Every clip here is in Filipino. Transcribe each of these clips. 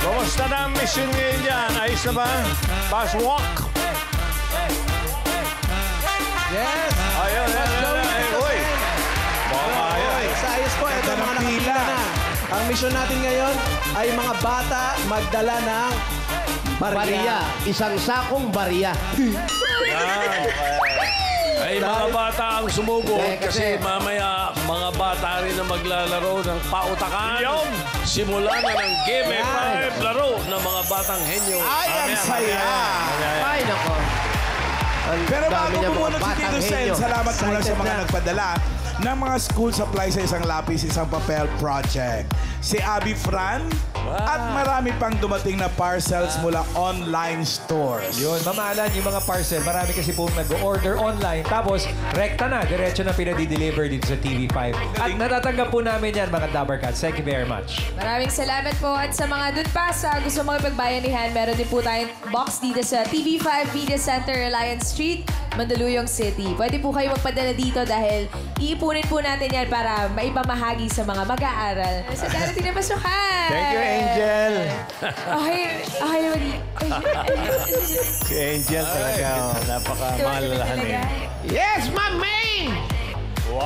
Kumusta na ang mission ngayon dyan? Ayos na ba? Fast walk. Yes! Ayun, uy. Ayos po, ito mga nakapila na. Ang mission natin ngayon ay mga bata magdala ng Bariya. Isang sakong bariya. Ay, mga bata ang sumugod kasi kasi mamaya mga bata rin na maglalaro ng pautakan. Simula na ng Game 5 laro ng mga batang henyo. Ay, ang saya! Ay, nako. Ang Pero dami bago niyang mga pumunod si batang Tito Sen, henyo. salamat muna sa Excited mga na. nagpadala ng mga school supplies sa isang lapis, isang papel project. Si Abby Fran at marami pang dumating na parcels mula online stores. Yun, mamahalan yung mga parcel. Marami kasi po nag-order online. Tapos, rekta na. Diretso na pinadi-deliver dito sa TV5. At natatanggap po namin yan, mga Dabber Cats. Thank you very much. Maraming salamat po. At sa mga dun pa sa gusto makipagbayanihan, meron din po tayong box dito sa TV5 Media Center, Reliance Street, Mandaluyong City. Pwede po kayo magpadala dito dahil iipunin po natin yan para maipamahagi sa mga mag-aaral. Sa darating na pasukan! Thank you, Angel. Okay, mali. Si Angel talaga, napakamahalahanin. Yes, Ma'am May!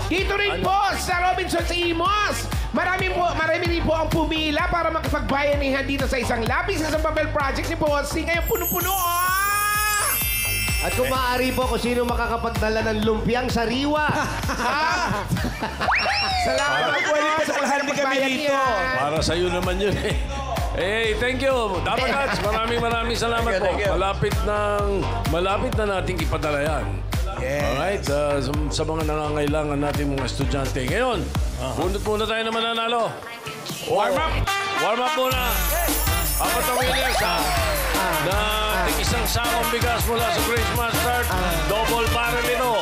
Dito rin po sa Robinson's Imos. Marami rin po ang pumila para makapagbayanihan dito sa isang lapis sa isang papel project ni Bossy. Ngayon punong-puno. At kung maaari po kung sino makakapagdala ng lumpiang sariwa. Salamat po. Pwede padalahan din kami dito. Para sa'yo naman yun eh. Hey, thank you. Dapat Cats, maraming salamat po. Malapit na nating ipadala yan. Yes. Alright, sa mga nangangailangan natin mga estudyante. Ngayon, bunot muna tayo na mananalo. Warm up! Warm up muna. Apat na winners na isang sakong bigas mula sa Grace Mustard. Double barrel ito.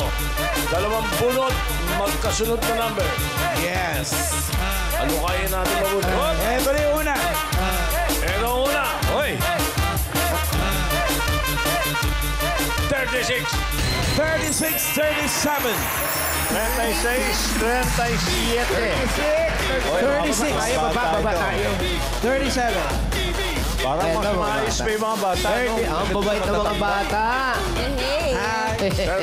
2 bunot, magkasunod na number. Yes. Ano kaya natin mabuti? Ito na yung una. Ito ang una. Hoy! 36. 36, 37. 36, 37. 36. Tayo, baba tayo. 37. Parang mas maayos pa yung mga bata. no? Ang babait ng mga bata. Hey!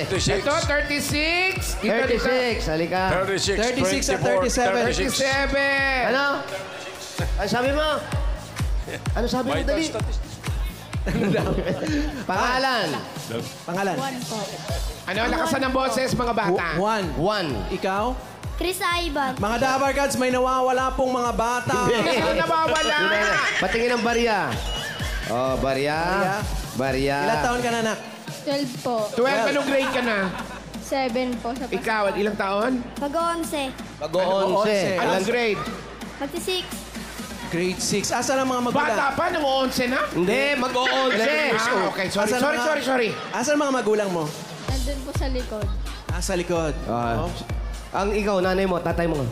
36. Ito, 36. Dito. 36, halika. 36, 36 at 37. 37. Ano? Ano sabi mo? Ano sabi mo, Vital dali? statistics. Pangalan. Pangalan? Ano, lakasan ng boses, mga bata. 1. 1. Ikaw? Chris Ivan. Mga Dabber Cats, may nawawala pong mga bata. Ano nawawala? Patingin ng barya. Oh, barya. Barya. Ilang taon ka na, anak? 12 po. 12, anong grade ka na? 7 po sa Ikaw, ilang taon? Mag-11. Mag-11. Anong grade? Magti-6. Grade 6. Asan ang mga magulang? Bata pa, nung 11 na? Hindi, mag-11. Okay, sorry. Asan ang mga magulang mo? Nandun po sa likod. Sa likod. Oh. Ang ikaw, nanay mo, tatay mo.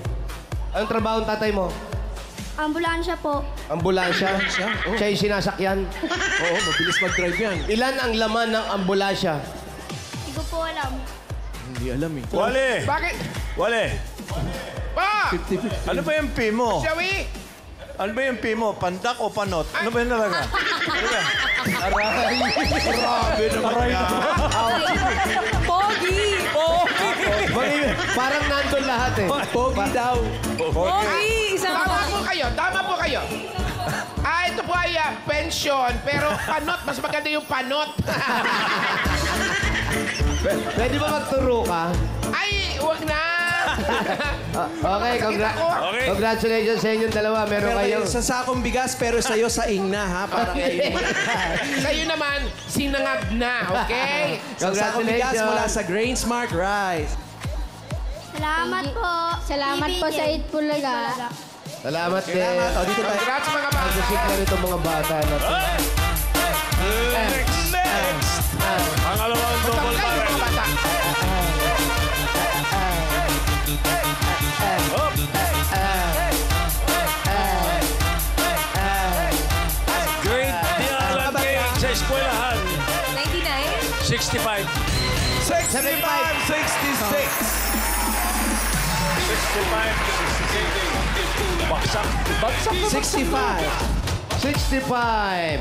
Anong trabaho ng tatay mo? Ambulansya po. Ambulansya. Siya yung sinasakyan. Oo, mabilis mag-drive yan. Ilan ang laman ng ambulansya? Hindi ko po alam. Hindi alam eh. Wale! Bakit? Wale! Pa! Ano ba yung P mo? Shawi! Ano ba yung P mo? Pandak o panot? Ano ba yung talaga? Ano ba? Grabe naman yan. Pogi! Parang nandun lahat eh. Pogi daw. Pogi! Isang Tama po kayo. Ito po ay pension, pero panot, mas maganda yung panot. Pwede ba magturo ka? Ay, wag na! Okay, Okay. congratulations sa inyong dalawa. Meron kayo. Sa sakong bigas, pero sa'yo sa ingna, ha? Para kayo. Sa'yo naman, sinangag na, okay? Sa sakong bigas mula sa Grain Smart Rice. Salamat po. Salamat po sa Itbulaga. Salamat din. O, dito tayo. Congrats mga bata. Musik na rin itong mga bata na to. Next! Pangalawang double Kayo barrel. mga bata. Up! Great Dialan Cake sa eskwelahan. 99? 65. 65, 66. 65. Baksak. Baksak. 65. 65.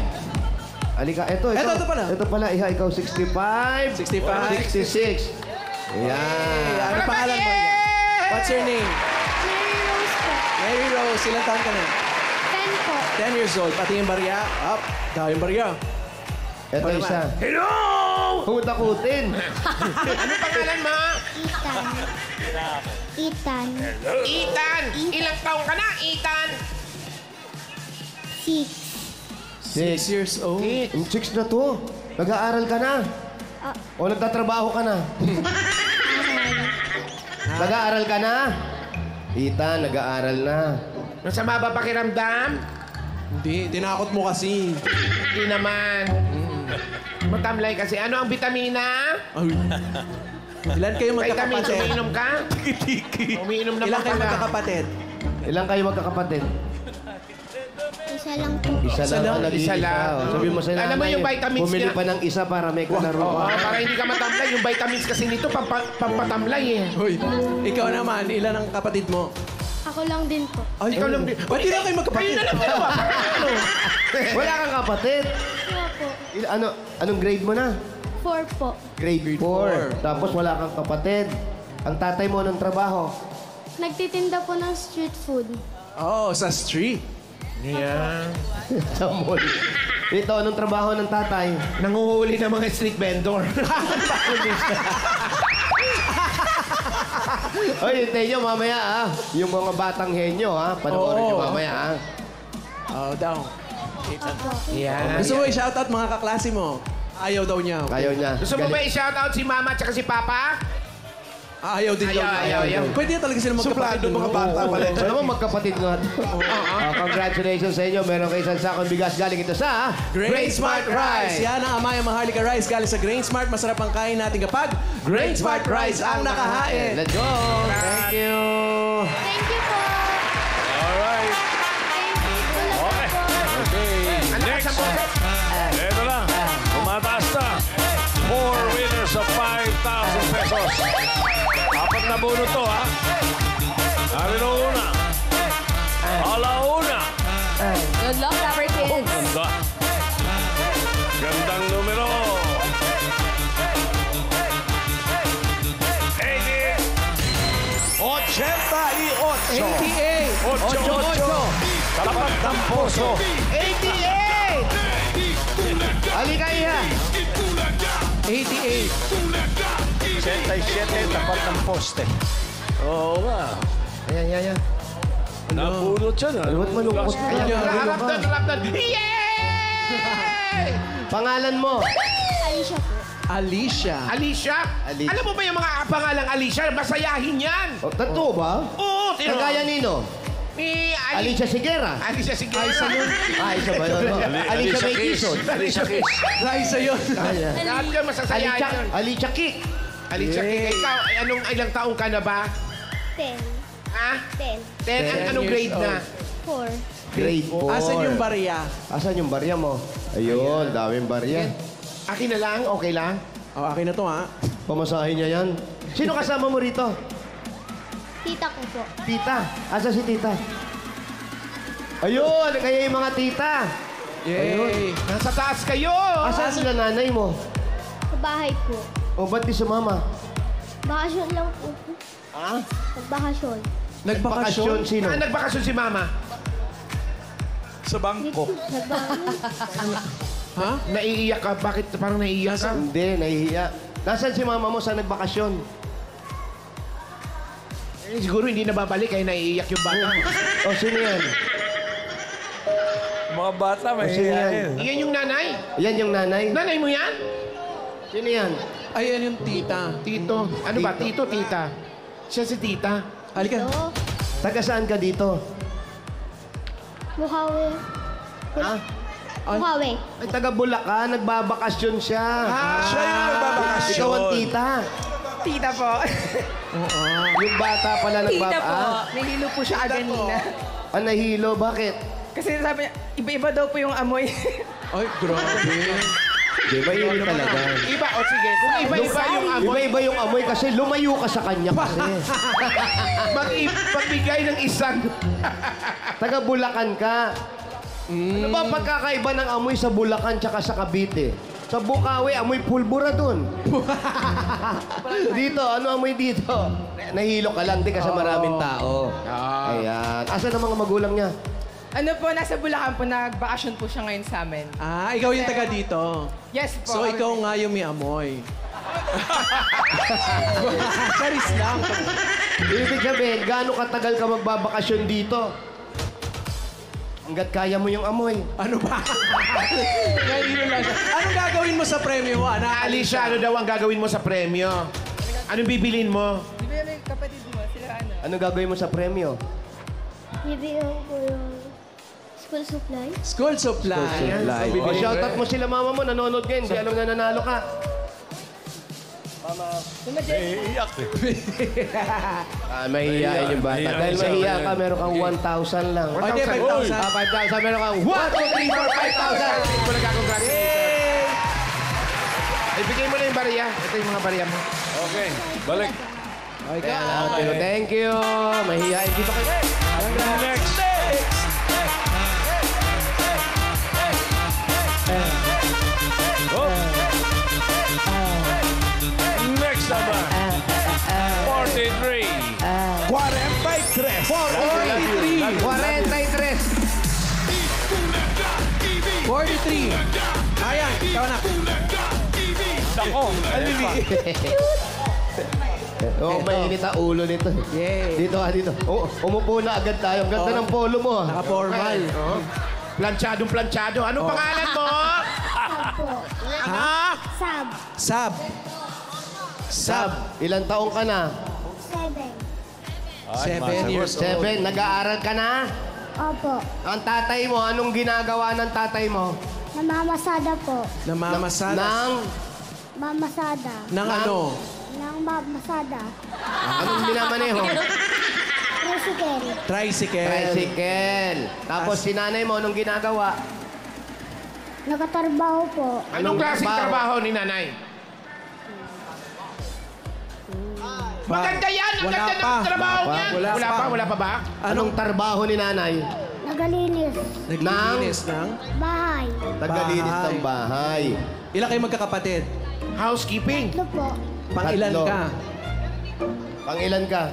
Halika, ito. Ito pala. Ito pala, ikaw 65. 66. Ayan. Ano pangalan mo? What's your name? Mary Rose po. Mary Rose. Ilang taon ka na? 10 po. 10 years old. Pati yung barya. Up. Daw yung barya. Ito isa. Hello! Kutakutin. Ano pangalan mo? Ethan. Ethan. Ilang taong ka na, Ethan? 6. 6 years old. 6 na to. Nag-aaral ka na. O nagtatrabaho ka na. Nag-aaral ka na. Ethan, nag-aaral na. Masama ba pakiramdam? Hindi. Tinakot mo kasi. Hindi naman. Matamlay kasi. Ano ang vitamina? Ilan kayo Vitamins, magkakapatid? umiinom ka? Umiinom na Ilan ba kayo pala? magkakapatid? Ilang kayo magkakapatid? Isa lang po. Isa lang. Isa lang. Sabi mo sa nanay. Alam mo yung vitamins bumili niya? pa ng isa para may kalaro Oo, ka. para hindi ka matamlay. Yung vitamins kasi nito, pampatamlay eh. Hoy. Ikaw naman, ilan ang kapatid mo? Ako lang din po. Ay, Ikaw lang din. Ba't di lang kayo magkapatid? Kayo na lang dalawa. Ano? Wala kang kapatid. Wala po. Anong grade mo na? 4 po. Grade 4. Tapos wala kang kapatid. Ang tatay mo anong trabaho? Nagtitinda po ng street food. Oh, sa street. Yeah. Sa mall. Ito, anong trabaho ng tatay? Nanguhuli ng mga street vendor. Hoy, hintayin nyo mamaya, ha? Yung mga batang henyo, ha? Panoorin nyo mamaya, ha? Oh, daw. Yeah. Gusto mo i-shoutout mga kaklase mo? Ayaw daw niya. Ayaw niya. Gusto mo ba i-shoutout si Mama at si Papa? Ayaw din daw. Ayaw. Pwede talaga sila magkapatid. Suplado mga bata pala. So naman magkapatid nga. Congratulations sa inyo. Meron kayo isang sakong bigas galing ito sa Grain Smart Rice. Yan ang Amaya Maharlika Rice galing sa Grain Smart. Masarap ang kain natin kapag Grain Smart Rice ang nakahain. Let's go! Thank you! Thank you po. Alright. Thank you. Okay. Okay. Next. Ito na. Tumataas na. 4 winners of 5,000 pesos. Apat na bunot to, ha? Narino una. Alauna. Good luck, Dapper Kids. Ganda. Gandang numero. 88. 88. Tapat ng puso. 88! Halika, Iha! 88. 77, tapat ng poste. Oo nga. Ayan. Nabunot siya na. Ba't malungkot ka? Harap doon. Yay! Pangalan mo? Alicia po. Alicia. Alicia? Alicia. Alam mo ba yung mga pangalang Alicia? Masayahin yan. O, totoo ba? Oo, tino. Kagaya nino? Ni Alicia Sigera. Alicia Sigera. Isa ba yun? Alicia May Quezon. Alicia Kiss. Raisa yun. Lahat ka masasayahin Alicia, yun. Alicia Kick. Alicia, ikaw, anong ilang taong ka na ba? 10. Ha? 10. 10? Anong grade na? 4. Grade 4. Asan yung barya? Asan yung barya mo? Ayun, daming barya. Akin na lang? Okay lang? Oh, akin na to, ha? Pamasahin niya yan. Sino kasama mo rito? Tita ko po. Tita. Asa si tita? Ayun, kaya yung mga tita. Yay. Nasa taas kayo! Asan sila nanay mo? Sa bahay po. O ba't di sumama? Bakasyon lang po. Ha? Nagbakasyon. Bakasyon sino? Saan nagbakasyon si Mama? Sa bangko. Nagbakasyon. Ha? Naiiyak ka? Bakit parang naiiyak ka? Hindi, nahihiya. Nasaan si mama mo sa nagbakasyon? Eh, siguro hindi nababalik kaya naiiyak yung bata. O, sino yan? Mga bata, O, may sino yan? Iyan yung nanay? Yan yung nanay? Nanay mo yan? Sino yan? Ayan yung tita. Tito. Ano ba? Tito, tita? Siya si tita. Halika. Hello. Taga saan ka dito? Bukawi. Ha? Bukawi. Ay, taga Bulacan. Nagbabakasyon siya. Siya yung nagbabakasyon. Ikaw ang tita. Tita po. Yung bata pala Tita po. nagbabakasyon. Nahilo po siya kanina. Ah, nahilo. Bakit? Kasi sabi niya, iba-iba daw po yung amoy. Ay, grabe. Di ba yun talaga? Iba, o sige. Kung iba-iba yung amoy, Iba-iba yung amoy kasi lumayo ka sa kanya kasi. magbigay ng isang. Taga Bulacan ka. Ano ba ang pagkakaiba ng amoy sa Bulacan tsaka sa Cavite? Sa Bukawi, amoy pulbura dun. Dito, ano amoy dito? Nahilo ka lang, di kasi maraming tao. Ayan. Asan ang mga magulang niya? Ano po, nasa Bulacan po, nagbakasyon po siya ngayon sa amin. Ah, ikaw yung taga dito. Yes po. So, ikaw nga yung may amoy. Charis lang. Ibig sabihin, gaano katagal ka magbabakasyon dito? Hanggat kaya mo yung amoy. Ano ba? Ngayon lang siya. Anong gagawin mo sa premyo mo, anak? Alicia, ano daw ang gagawin mo sa premyo? Anong bibilin mo? Di ba yung kapatid mo, sila ano? Anong gagawin mo sa premyo? Bibigyan ko yung school supply. School supply. O, shoutout mo sila mama mo, nanonood ngayon. Hindi alam na nanalo ka. Iiyak eh. Mahihiyain yung bata. Mahihiyain Dahil siya. mahihiya ka, meron kang 1,000 lang. O, hindi, 5,000. 5,000, meron kang 1, 2, 3, 4, 5,000. Ito na congratulations. Ibigay mo na yung bariya. Ito yung mga bariya mo. Okay, balik. Pero thank you. Mahihiyain dito kayo. Next. Oh. Next number. 43. 43. 43. 43. Ayan, ikaw na. Ako. Oh, mainit ang ulo nito. Yay. Dito ka, dito. Oh, umupo na agad tayo. Ang ganda ng polo mo. Naka-formal. Planchadong planchado. Anong pangalan mo? Ha? Sab. Sab. Sab, ilang taong ka na? 7. 7 years old. 7. Nag-aaral ka na? Opo. Ang tatay mo, anong ginagawa ng tatay mo? Namamasada po. Namamasada. Nang, Mamasada. Ng ano? Nang mamasada. anong minamaneho? Tricycle. Tricycle. Tricycle. Tapos si nanay mo, anong ginagawa? Nakatrabaho po. Anong klaseng trabaho ni nanay? Maganda yan! Ang Wala ganda pa. ng trabaho niya! Wala pa. Wala pa ba? Anong trabaho ni nanay? Nagalinis. Naglilinis ng Bahay. Taglinis ng bahay. Ilan kayo magkakapatid? Housekeeping. Ito po. Pang-ilan Tatlo. ka? Pang-ilan ka?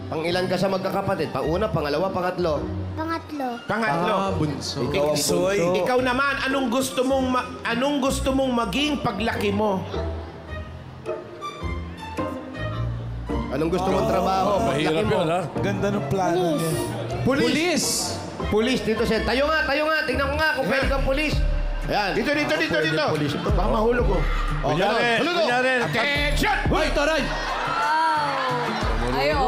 Pang-ilan ka sa magkakapatid? Pang-una, pangalawa, pangatlo. Pangatlo. Pangatlo. Bunso. Ikaw ang Soy. bunso. Ikaw naman, anong gusto mong maging paglaki mo? Anong gusto mong trabaho? Mahirap Paglaki mo. yun, ha? Ganda ng plano niya. Pulis! Pulis, dito sen. Tayo nga. Tingnan ko nga kung pwede kang pulis. Ayan. Dito. Pulis ito. Baka mahulog ko. Kunyari, Attention! Hoy, taray! Ayo.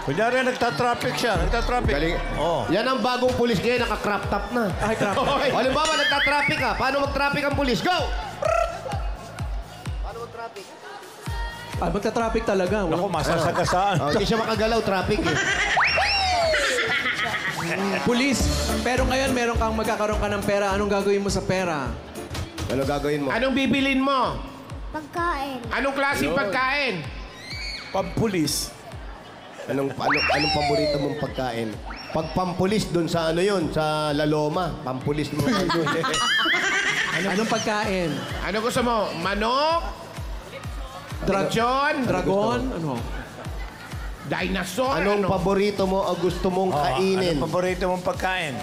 kunyari nagtatraffic siya. Nagtatraffic. Galing. Oh. Yan ang bagong pulis ngayon, naka-crop top na. Ay, crap. O, halimbawa, nagta-traffic ka. Paano mag-traffic ang pulis? Go! Ah, magta-traffic talaga. Ako, masasagasaan. Hindi siya makagalaw, traffic eh. Pulis. Pero ngayon, meron kang magkakaroon ka ng pera. Anong gagawin mo sa pera? Ano gagawin mo? Anong bibilin mo? Pagkain. Anong klaseng pagkain? Pampulis. Anong paborito mong pagkain? Pag pampulis doon sa ano yun, sa Laloma. Pampulis mo. Anong pagkain? Ano gusto mo? Manok? Dragon? Dragon? Ano? Dinosaur? Anong paborito mo o gusto mong kainin? Anong paborito mong pagkain?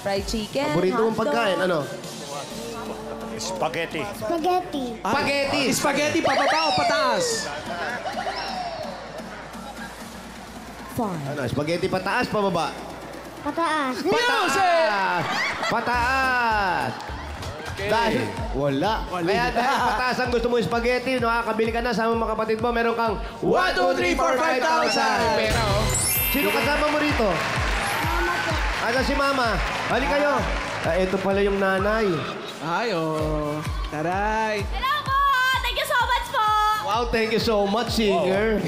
Fried chicken. Paborito mong hotdog. pagkain? Ano? Spaghetti. Spaghetti. Spaghetti. Spaghetti, pababa o pataas? Ano? Spaghetti pataas, pababa? Pataas. Pataas! Pataas! Dahil, wala. Kaya dahil pataas ang gusto mo yung spaghetti, nakakabili ka na sa mga kapatid mo, meron kang 1, 2, 3, 4, 5,000. Pera, oh. Sino kasama mo rito? Mama po. Asa si Mama? Hali kayo. Ito pala yung nanay. Ay, oh. Taray. Hello po! Thank you so much po! Wow, thank you so much, singer.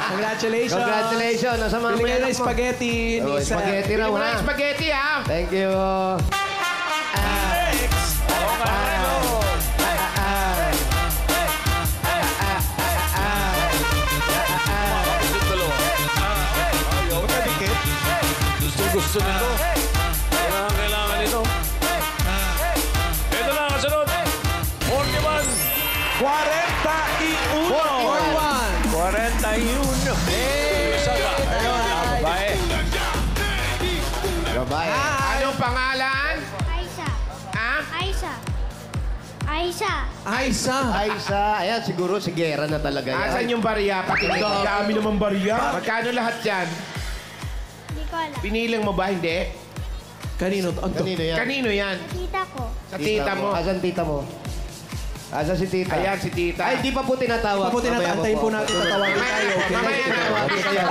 Congratulations. Congratulations. Nasa mga Bili ka anak na mo. spaghetti. Oh, Nisa. spaghetti raw, Wala ha? yung spaghetti, ha? Thank you. Gusto nito. Saga. Babae. Babae. Anong pangalan? Aisha. Ha? Aisha. Aisha. Aisa. Aisa. Ayan, siguro si Gera na talaga yan. Asan yung barya? Patingin. Dami naman barya. Magkano lahat yan? Hindi ko alam. Piniling mo ba? Hindi. Kanino? Kanino yan? Kanino yan? Tita ko. Sa tita mo. Asan tita mo? Asan si tita? Ayan si tita. Ay, di pa po tinatawag. Paputi na, antayin po natin, tatawagin tayo. Okay? Mamaya na. Tatawagin kayo.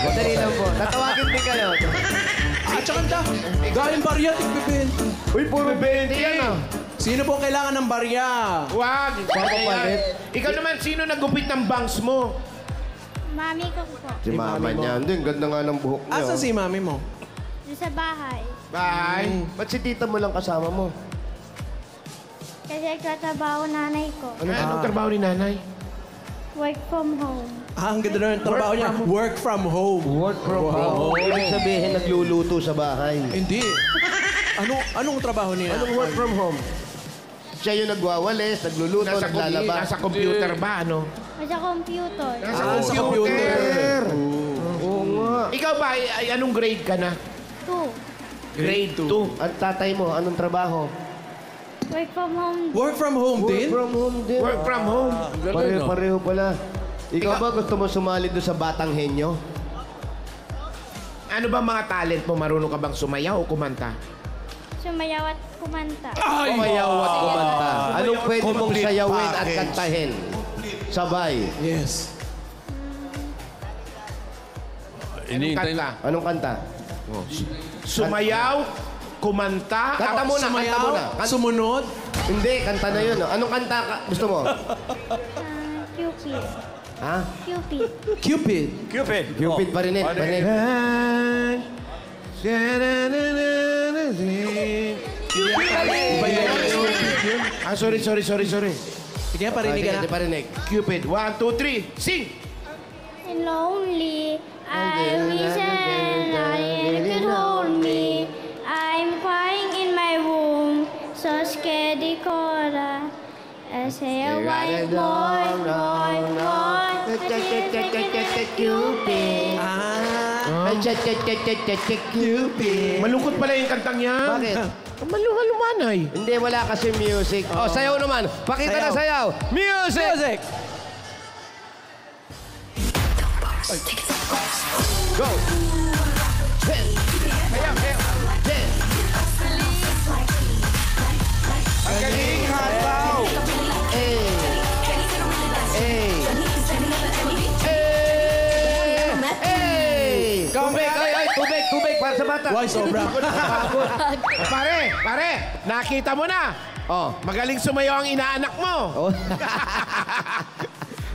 Madali lang po. Tatawagin din kayo. At saka ta, galing barya, tigpipin. Uy, puro 20 yan ah. Sino po kailangan ng barya? Wag. Papapalit. Ikaw naman, sino nagupit ng bangs mo? Mami ko po. Si mama niya. Hindi, ganda nga ng buhok niya. Asan si mami mo? Doon sa bahay. Bye. Ba't si tita mo lang kasama mo? Kasi nagtatrabaho nanay ko. Anong trabaho ni nanay? Work from home. Ang ganda na ng trabaho niya. Work from home. Work from home. Ibig sabihin, nagluluto sa bahay. Hindi. Anong trabaho niya? Anong work from home? Siya yung nagwawalis, nagluluto, naglalaba. Nasa computer ba, ano? Sa computer. Sa computer. Oo nga. Ikaw ba, ay anong grade ka na? 2. Grade 2. At tatay mo, anong trabaho? Work from home. Work from home din? Work from home din. Work from home. Pareho pala. Ikaw ba gusto mo sumali doon sa Batang Henyo? Ano ba mga talent mo? Marunong ka bang sumayaw o kumanta? Sumayaw at kumanta. Sumayaw at kumanta. Anong pwede mong Complete sayawin at package. kantahin? Sabay. Yes. Iniintay Kanta. na. Anong kanta? Sumayaw, kumanta. Kanta muna, kanta Sumayaw, muna. sumunod. Hindi, kanta na yun. Anong kanta gusto mo? Cupid. Ha? Cupid. Cupid. Cupid. Cupid pa rin eh. Iba yan. Ah, sorry. Sige, parinigan na. Parinig. Cupid. 1, 2, 3. Sing! And lonely, I wish and I could hold me. I'm crying in my room, so scared the corner. I say a white boy, Cupid. Cupid. Malungkot pala yung kantang yan. Bakit? Malumanay. Hindi, wala kasi music. Oh, sayaw naman. Pakita na sayaw. Music! Music! Go! Ang galing, hataw. Hey! Hey! Hey! Tubig! Ay! Tubig! Para sa bata. Why sobra? Pare, nakita mo na. Oh. Magaling sumayaw ang inaanak mo. Oh.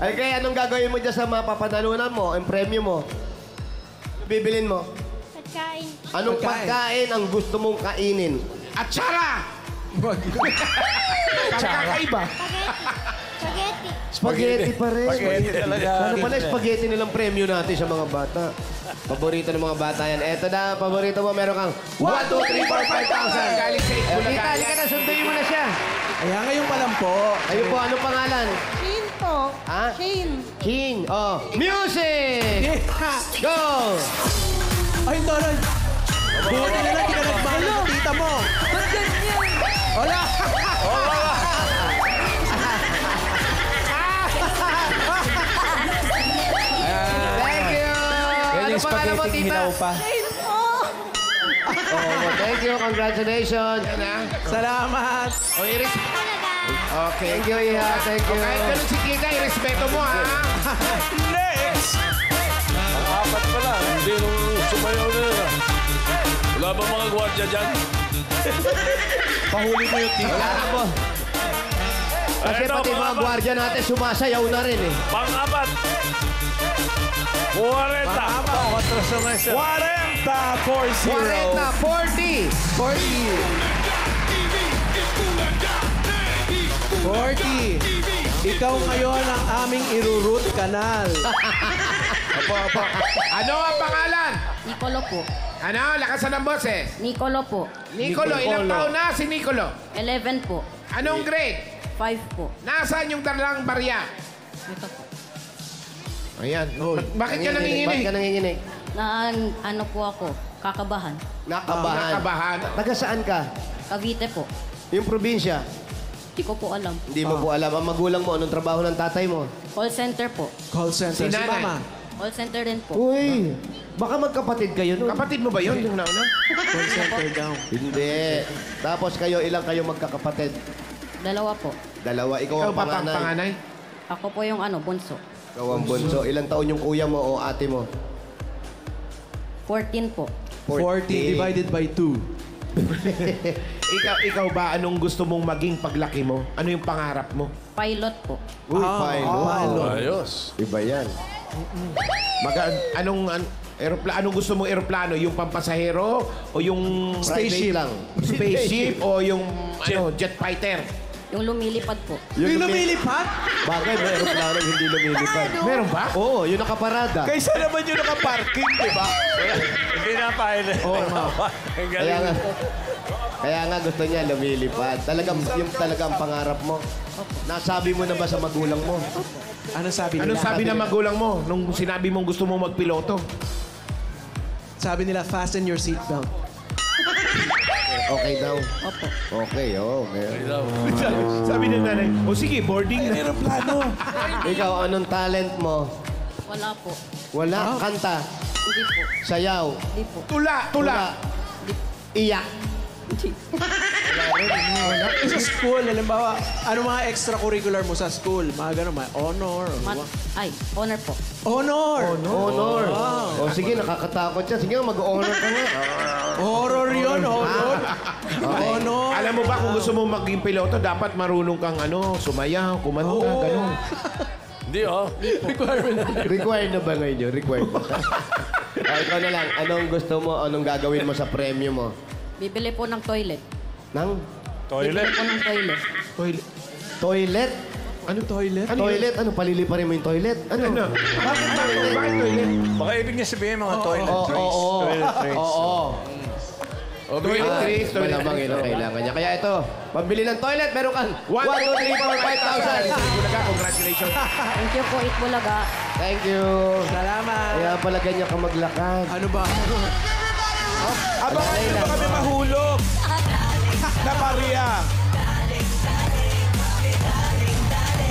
Ay, kaya anong gagawin mo dyan sa mapapanalunan mo, ang premyo mo? Ano bibilin mo? Pagkain. Anong pagkain ang gusto mong kainin? At Chara! Kakaiba. Spaghetti. Spaghetti pa rin. Spaghetti talaga. Ano pala spaghetti nilang premyo natin sa mga bata? Paborito ng mga bata yan. Eto na, paborito mo, meron kang 1, 2, 3, 4, 5,000. Galing sa Kita, halika na, sunduin mo na siya. Kaya ngayon pa lang po. Ayun po, anong pangalan? Shane po. Ha? Shane. King. Oh, music! Go! Ay, Doran. Buti na lang, di ka nagmahal ng tita mo. Ba't ganyan? Wala! Thank you! Yan Ano yung pangalan mo, spaghetti tita? hilaw pa. Shane po. Oh, thank you, congratulations. Salamat! O, iris... Okay. Thank you, Iha. Thank you. Kahit ganun si Kika, irespeto mo, ha? Next! Ang apat pala. Hindi nung sumayaw na yun. Wala ba mga gwardiya dyan? Pahuli mo yung tita. Wala na po. Kasi Eto, pati mga mga gwardiya natin sumasayaw na rin eh. Pang-apat. 40. Otras na nga siya. 40, 40. 40. Ikaw ngayon ang aming iruroot kanal. Ano ang pangalan? Nicolo po. Ano? Lakasan ng boses. Nicolo po. Nicolo, ilang taon na si Nicolo? 11 po. Anong grade? 5 po. Nasaan yung dalang barya? Ito po. Ayan. Bakit ka Bakit nanginginig? ka nanginginig? Ano po ako? Kakabahan. Nakabahan. Nakabahan. Taga saan ka? Cavite po. Yung probinsya? Hindi ko po alam. Hindi mo po alam. Ang magulang mo, anong trabaho ng tatay mo? Call center po. Call center. Si Si nanay. Mama. Call center din po. Uy, baka magkapatid kayo nun. Kapatid mo ba yun? Yung nauna? Call center daw. Hindi. Tapos ilang kayo magkakapatid? Dalawa po. Dalawa. Ikaw Ikaw ang ba pang panganay. panganay? Ako po yung bunso. Ikaw ang bunso. Ilang taon yung kuya mo o ate mo? 14 po. 40 divided by 2. Ikaw ba, anong gusto mong maging paglaki mo? Ano yung pangarap mo? Pilot po. Uy, pilot. Ayos. Iba yan. Anong gusto mong eroplano? Yung pampasahero o yung Spaceship lang. spaceship o yung jet fighter? Yung lumilipad po. Yung lumilipad? Bagay, may aeroplano hindi lumilipad. Meron ba? Oo, yung nakaparada. Kaysa naman yung nakaparking, di ba? Hindi na pilot. Kaya nga gusto niya lumilipad. Yung talagang pangarap mo. Nasabi mo na ba sa magulang mo? Anong sabi nila? Anong sabi ng magulang mo nung sinabi mong gusto mong magpiloto? Sabi nila, fasten your seatbelt. Okay daw. Opo. Okay, meron. Sabi ng nanay, o sige, boarding na. Aeroplano. Ikaw, anong talent mo? Wala po. Wala? Kanta? Hindi po. Sayaw? Hindi po. Tula. Iyak? Sa school, halimbawa, ano mga extracurricular mo sa school? Mga gano'n, may honor. Honor po. Honor! Honor. O sige, nakakatakot siya. Sige, mag-honor ka nga. Horror yun, horror. Okay. Honor. Alam mo ba kung gusto mong maging piloto, dapat marunong kang sumayaw, kumanta, gano'n. Hindi, Required na ba ngayon yun? Required na. Ikaw na lang, anong gusto mo, anong gagawin mo sa premyo mo? Bibili po ng toilet. Nang? Bibili po ng toilet. Toilet? Ano toilet? Toilet? Ano, paliliparin mo yung toilet? Ano? Bakit toilet? Baka ibig niya sabihin mga toilet trays. Oo. Toilet trays. Oo. Toilet trays, toilet Malamang trays. yun ang kailangan niya. Kaya ito, pambili ng toilet, meron kang 1, 2, 3, 4, 5,000. Bulaga, congratulations. Thank you po, Itbulaga. Thank you. Salamat. Kaya pala ganyan ka maglakad. Ano ba? Abangan nyo ba kami mahulog? Na pariya.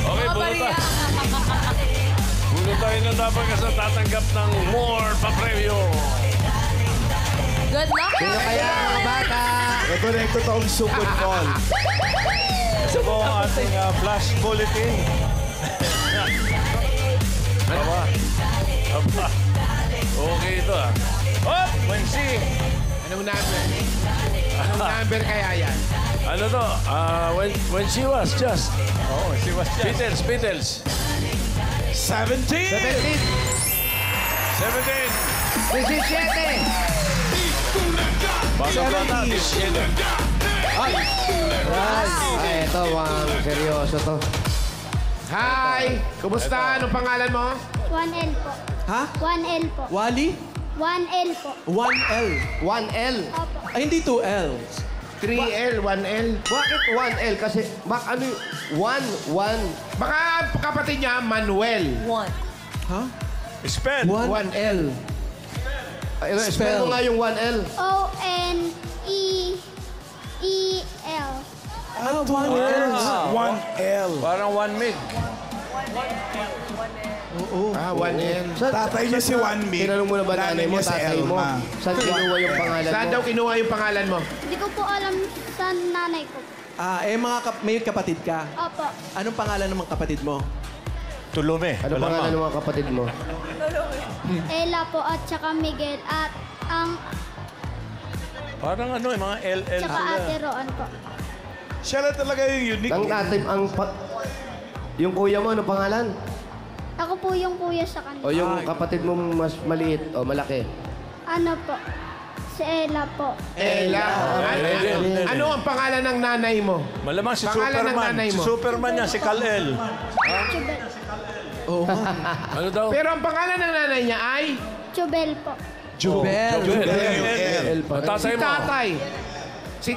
Okay, bunot tayo na dapat kasi tatanggap ng more pa-premyo. Good luck! Sino kaya ang bata? Ito na yung totoong sukod call. Ito po ang ating flash bulletin. Aba. Okay ito Hop! Wensi! Anong number kaya yan? Ano to? When she was just... Oh, she was just... Beatles. 17. 17. 17. 17. Bata-bata. 17. Ay, ito, seryoso to. Hi! Kumusta? Anong pangalan mo? 1L po. Ha? 1L po. Wally? 1L po. 1L. 1L. Opo. Ay, hindi 2L. 3L, 1L. Bakit 1L? Kasi, ano yung 1. Baka kapatid niya, Manuel. Ha? Spell. 1L. Spell mo nga yung 1L. O-N-E-E-L. Ah, 1L. 1L. Parang 1 mil. Oo. 1L. Tatay niya si Juan Mig. Tinanong mo na ba nanay mo, niya si tatay mo? Elma. Saan kinuha yung pangalan Saan mo? daw kinuha yung pangalan mo? Hindi ko po alam sa nanay ko. May kapatid ka. Opo. Anong pangalan ng mga kapatid mo? Tulume. Ano pangalan ng mga kapatid mo? Ella po at saka Miguel at ang Parang yung mga LL tsaka Ate Roan po. Siya na talaga yung unique. Ang natin, yung kuya mo, ano pangalan? Ako po yung kuya sa kanila. O yung kapatid mo mas maliit o malaki? Ano po? Si Ella po. Ella. Ano ang pangalan ng nanay mo? Malamang si Pangalan ng Superman. nanay Si mo. Superman niya, si Kal-El. Chubel. Oo. Ano daw? Pero ang pangalan ng nanay niya ay Chubel po. Jubel. L. Tatay si mo. tatay. Si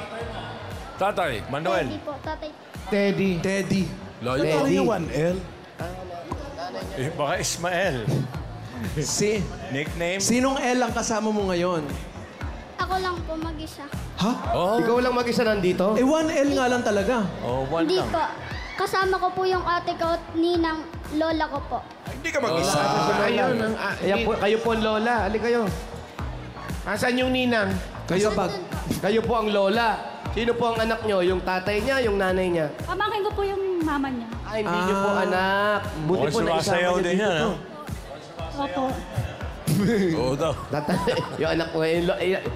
Tatay. Manuel. Teddy po, tatay. Teddy. Teddy. Layo. Ano yung 1L? Baka Ismael. Nickname? Sinong L ang kasama mo ngayon? Ako lang po mag-isa. Ha? Ikaw lang mag-isa nandito? Eh, 1L nga lang talaga. Oh, one Hindi lang. po. Kasama ko po yung ate ko at ninang lola ko po. Hindi ka mag-isa. Ayun. Kayo po ang lola. Ali kayo. Asan yung ninang? Kayo ba? Kayo po ang lola. Sino po ang anak nyo? Yung tatay niya, yung nanay niya? Pamangkin ko po yung mama niya. Ay, hindi nyo po anak. Buti po na sumasayaw isama din niyo yan, dito. Opo. Oo daw. Tatay, yung anak ko,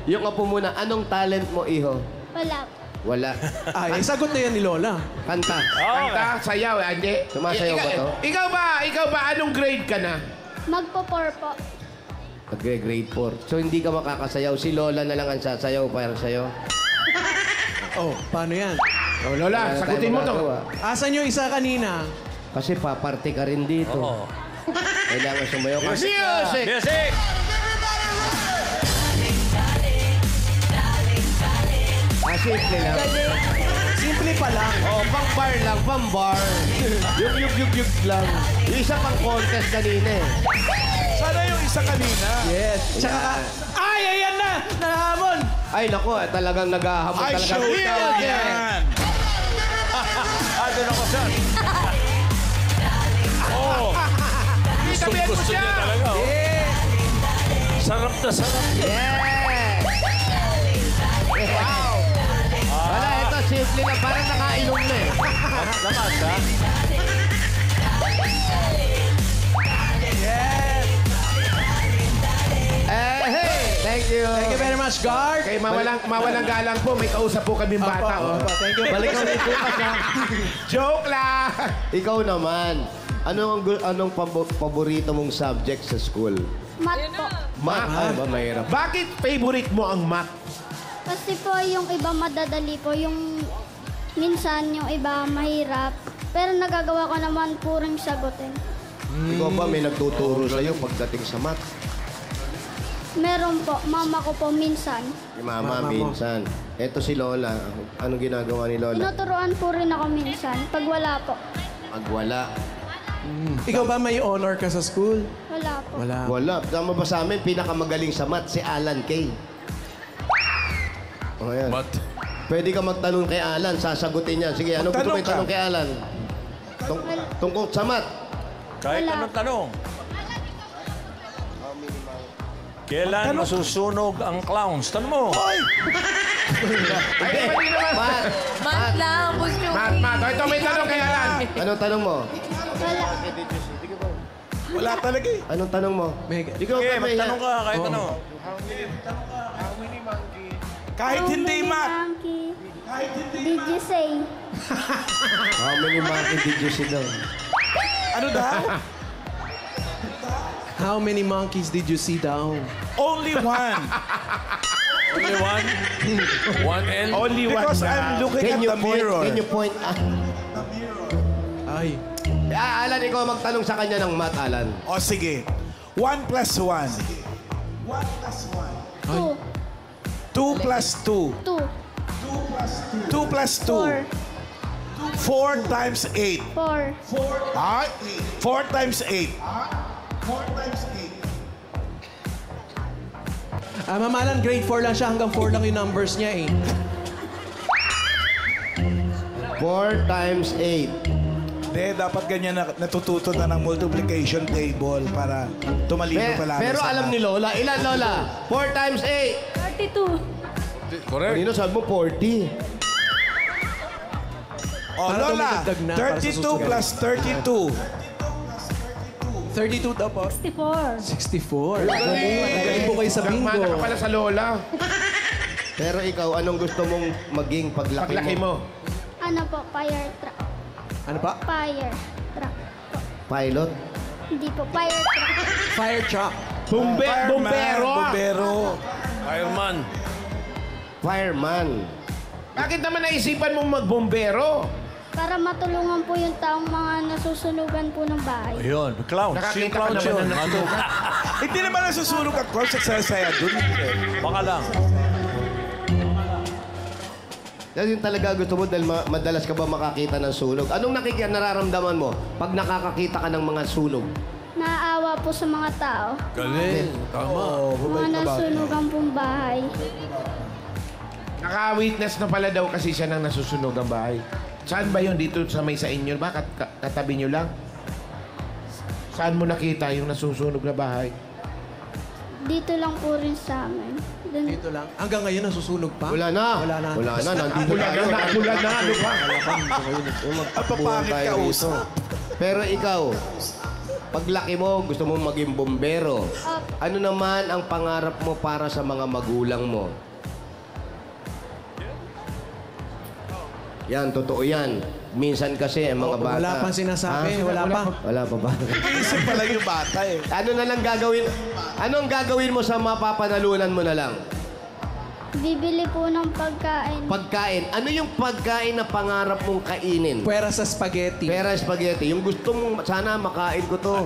yung apo muna, anong talent mo, iho? Wala. Wala. Ay, sagot na yan ni Lola. Kanta. Kanta, sayaw, hindi. Sumasayaw ba to? Ikaw ba, anong grade ka na? Magpo-4 po. Grade 4. So, hindi ka makakasayaw. Si Lola na lang ang sasayaw para sa'yo. Oh, paano yan? Oh, Lola, Wala sagutin mo tayong to. magagawa. Asan yung isa kanina? Kasi paparte ka rin dito. Oo. Kailangan sumayaw ka. Music! Music! Simple lang. Simple pa lang. Oh, pang bar lang, pang bar. Yung yug lang. Yung isa pang contest kanina eh. Sana yung isa kanina. Yes. Tsaka ka... Ay, ayan na! Nahamon! Ay, naku, talagang naghahamon Ay, talaga. showdown yan. Doon ako, sir. Oo. Gusto niya talaga. Oh. Sarap na sarap. Wow! Wala, ito, simple lang. Parang nakainom na eh. Lamas, ha? Hey! Thank you. Thank you very much, guard. Kay mawalang galang po, may kausap po kaming bata. Oh. Thank you. Balik ka ulit bukas, ha? Joke lang! Ikaw naman, anong paborito mong subject sa school? Mat po. Math. Ay, ba, mahirap. Bakit favorite mo ang math? Kasi po yung iba madadali po, yung minsan yung iba mahirap. Pero nagagawa ko naman po rin sagutin. Ikaw ba may nagtuturo sa'yo pagdating sa math? Meron po, mama ko po minsan. Si Mama minsan. Eto si Lola. Anong ginagawa ni Lola? Tinuturuan po rin ako minsan, pag wala po. Pag wala. Ikaw ba may honor ka sa school? Wala po. Wala. Wala. Tama ba sa amin, pinakamagaling sa math, si Alan Kay. O, ayan. But, Pwede ka magtanong kay Alan, sasagutin niya. Sige, ano gusto mo Magtanong ka. itanong kay Alan? Tungkol sa math. Kahit Wala. anong tanong. Kailan masusunog ang clowns? Tanong mo. Ay, mali naman. Math. Mat lang, Busyo. Math. Ito may tanong kay Alan. Anong tanong mo? Wala. Wala talaga eh. Anong tanong mo? May- Ikaw Okay, ka may... magtanong ka kahit ano. Kahit How hindi many math. monkey did you say? How many monkeys did you see down? Ano daw? How many monkeys did you see down? Only one. only one? One L? Only one Because na. I'm looking Can at you the point? mirror. Can you point? Ay. Alan, ikaw magtanong sa kanya ng math, Alan. O sige. 1 plus 1. 2. 2 plus 2. 2. 2 plus 2. 4 times 8. 4. Ah, 4 times 8. Mamalan, grade 4 lang siya. Hanggang 4 lang yung numbers niya eh. 4 times 8. Hindi, dapat ganyan na natututo na ng multiplication table para tumalino pala. Pero alam ni Lola, ilan Lola? 4 times 8. 32. Correct. Kanino sabi mo 40? Oh, Para Lola, dumidagdag na para sa 32 susunod. plus 32. 32 daw po. 64. 64. Magaling po kayo sa bingo. Gagmana ka pala sa lola. Pero ikaw, anong gusto mong maging paglaki, Paglaki mo. Ano po? Fire truck. Ano pa? Fire truck. Pilot? Hindi po, fire truck. Fire truck. Fireman, Bumbero. Bumbero. Fireman. Fireman. Bakit naman naisipan mong magbombero? Para matulungan po yung taong mga nasusunugan po ng bahay. Ayun, clowns. Nakakita Yung ka clowns naman yun. na nasunog. Hindi naman nasusunog ang close sa saya dun. Baka lang. Dahil yung talaga gusto mo dahil madalas ka ba makakita ng sunog? Anong nararamdaman mo pag nakakakita ka ng mga sunog? Naawa po sa mga tao. Galing. Tama. Mga nasunugan pong bahay. Naka-witness na pala daw kasi siya ng nasusunog ang bahay. Saan ba yun? Dito sa may sa inyo ba? Katabi nyo lang? Saan mo nakita yung nasusunog na bahay? Dito lang po rin sa amin. Dun, Dito lang. Hanggang ngayon nasusunog pa? Wala na. Wala na. Wala na. Nandito Pula tayo. na, pula na. Ano ba? Papangit ka usap. Pero ikaw, paglaki mo, gusto mo maging bombero. Ano naman ang pangarap mo para sa mga magulang mo? Yan, totoo yan. Minsan kasi ang mga bata... Wala pang sinasabi. Wala pa. Wala pa ba? Isip pala yung bata eh. Ano na lang gagawin? Anong gagawin mo sa mapapanalunan mo na lang? bibili po ng pagkain. Pagkain. Ano yung pagkain na pangarap mong kainin? Pwera sa spaghetti. Pera spaghetti. Yung gusto mong sana makain ko to.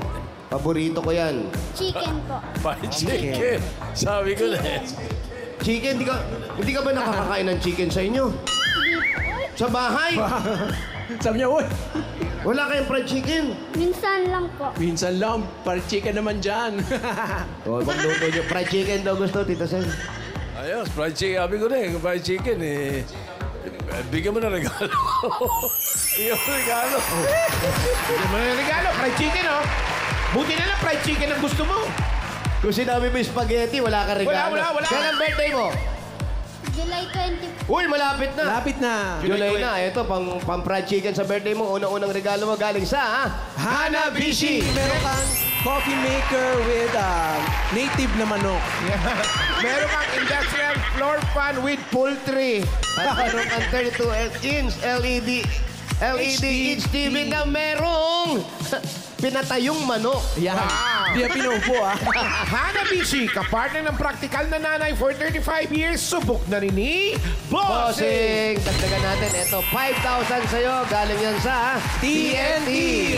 Paborito ko yan. Chicken po. Fried chicken. Sabi ko na eh. Chicken, hindi ka ba nakakakain ng chicken sa inyo? Sa bahay? Sabi niya, uy, Wala kayong fried chicken? Minsan lang po. minsan lang, parang chicken naman dyan. O, magluto nyo. Fried chicken daw gusto, Tita Sen. Ayos, fried chicken. Sabi ko na eh, fried chicken eh. Bigyan mo na regalo. Bigyan mo regalo. Bigyan mo na regalo. Fried chicken, oh. Buti na lang fried chicken ang gusto mo. Kung sinabi mo yung spaghetti, wala ka regalo. Wala. Kailan birthday mo? July 20. Uy, malapit na. Lapit na. July na. Ito, pang fried chicken sa birthday mo. Unang-unang regalo mo galing sa Hanabishi. Meron kang coffee maker with native na manok. Meron kang industrial floor fan with poultry. At meron kang 32-inch LED inch TV na merong pinatayong manok. Yan. Di na pinupo Hanabishi, kapartner ng praktikal na nanay for 35 years, subok na rin ni Bossing. Bossing, dagdagan natin. Ito, 5,000 sa'yo. Galing yan sa TNT!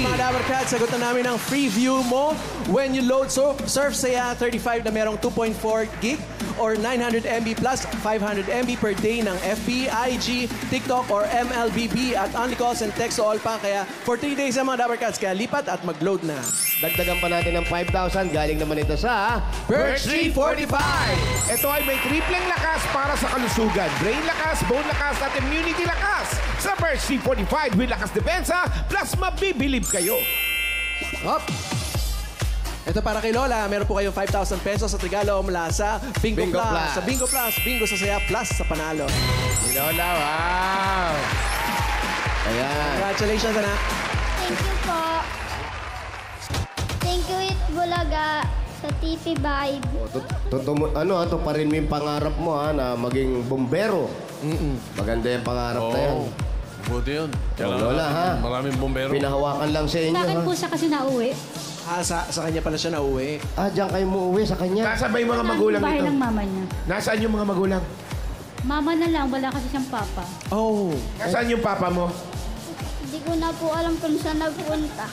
Mga Dabarkat, sagot na namin ang free view mo when you load Surf Saya 35 na merong 2.4 gig or 900 MB plus 500 MB per day ng FB, IG, TikTok or MLBB at only calls and text to all pa. Kaya for 3 days ang mga Dabarkats, kaya lipat at mag-load na. Dagdagan pa natin ng 5,000. Galing naman ito sa Birch 345! Ito ay may tripleng lakas para sa kalusugan. Brain lakas, bone lakas at immunity lakas. Sa Birch 345 with lakas depensa plus mabibilib kayo. Up! Ito para kay Lola, meron po kayong 5,000 pesos sa regalo mula sa Bingo, Bingo Plus. Plus. Sa Bingo Plus, Bingo sa Saya Plus sa panalo. Lola, wow! Ayan. Congratulations, anak. Thank you po. Thank you, It Bulaga sa TV Vibe. Ito pa rin mo yung pangarap mo na maging bombero. Maganda yung pangarap na yan. Buti yun. Lola, ha? Maraming bombero. Pinahawakan lang sa inyo, Sa akin ha? po siya kasi nauwi. Sa kanya pala siya nauwi. Diyan kayo muuwi sa kanya. Nasaan ba yung mga magulang Bahay nito? ng mama niya. Nasaan yung mga magulang? Mama na lang, wala kasi siyang papa. Oh. Nasaan yung papa mo? Hindi ko na po alam kung saan nagpunta.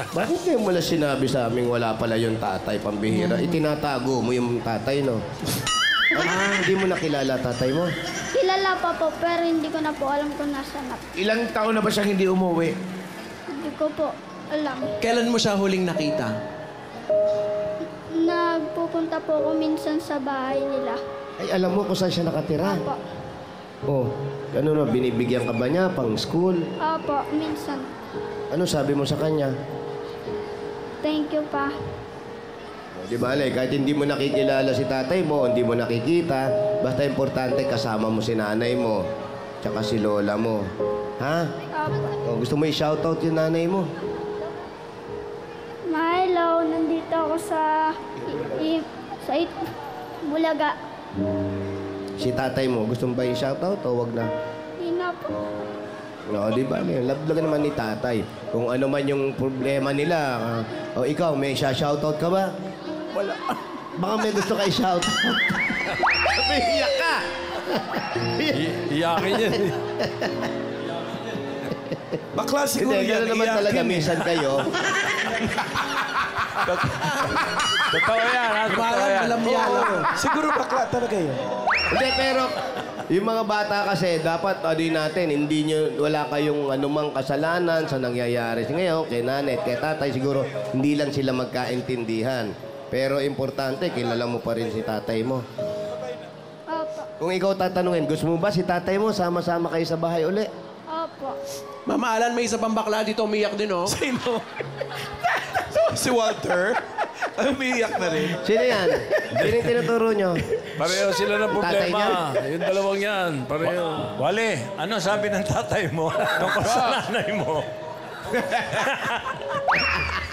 Bakit kayo mula sinabi sa amin wala pala yung tatay, pambihira? Itinatago mo yung tatay, no? Hindi mo nakilala tatay mo? Kilala pa po, pero hindi ko na po alam kung nasaan na. Ilang taon na ba siyang hindi umuwi? Hindi ko po alam. Kailan mo siya huling nakita? Nagpupunta po ako minsan sa bahay nila. Ay, alam mo kung saan siya nakatira? Opo. Oh, ano na, binibigyan ka ba niya pang school? Opo, minsan. Ano sabi mo sa kanya? Thank you pa. Di ba, kahit hindi mo nakikilala si tatay mo, hindi mo nakikita, basta importante kasama mo si nanay mo, tsaka si lola mo. Ha? Opo. Gusto mo i-shoutout yung nanay mo? Hello, nandito ako sa Bulaga. Si tatay mo, gusto mo ba i-shoutout o wag na? Hindi na po. No, di ba? Love naman ni tatay. Kung ano man yung problema nila. O ikaw, may shoutout ka ba? Wala. Baka may gusto ka i-shoutout. Iyak ka! Iyakin yan. Bakla siguro Hindi, yan. gano'n naman talaga iyakin eh. minsan kayo. Totoo yan, ha? Totoo yan. Alam mo yan. Siguro bakla talaga yun. Hindi, pero Yung mga bata kasi, dapat din natin, wala kayong anumang kasalanan sa nangyayari. Ngayon, kay nanay at kay tatay, siguro hindi lang sila magkaintindihan. Pero importante, kilala mo pa rin si tatay mo. Opo. Kung ikaw tatanungin, gusto mo ba si tatay mo sama-sama kayo sa bahay uli? Opo. Mama Alan, may isa pang bakla dito, umiyak din, oh. Sino? Si Walter? Ay, umiiyak na rin. Sino yan? Sino yung tinuturo nyo? Pareho sila ng Tatay problema. Yung dalawang yan, pareho. Wale, ano sabi ng tatay mo tungkol sa nanay mo?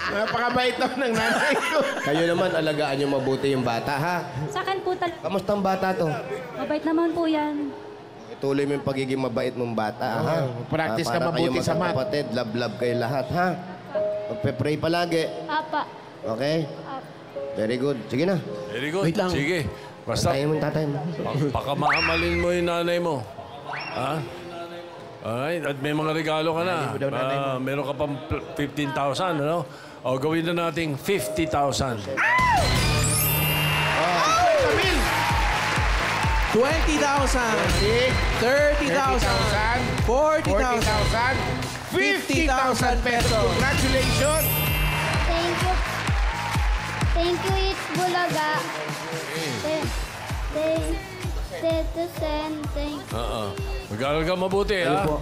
Napakabait naman ng nanay ko. Kayo naman, alagaan nyo mabuti yung bata, ha? Sa akin po talaga. Kamusta ang bata to? Mabait naman po yan. Ituloy mo yung pagiging mabait mong bata, ha? practice ka Para mabuti kayo sa math. magkakapatid, love-love kayo lahat, ha? Magpe-pray palagi, Apa. okay? Very good. Sige na. Very good. Wait lang. Sige. Basta, Tatay mo yung tatay mo. pakamahalin mo yung nanay mo. Ha? Alright, at may mga regalo ka na. Meron ka pang 15,000, ano? O, gawin na nating 50,000. 20,000. 30,000. 40,000. 50,000 pesos. Congratulations! Thank you. Thank you, It's Bulaga. Thank you, Sen. Thank you. Mag-aaral ka mabuti, ha? po?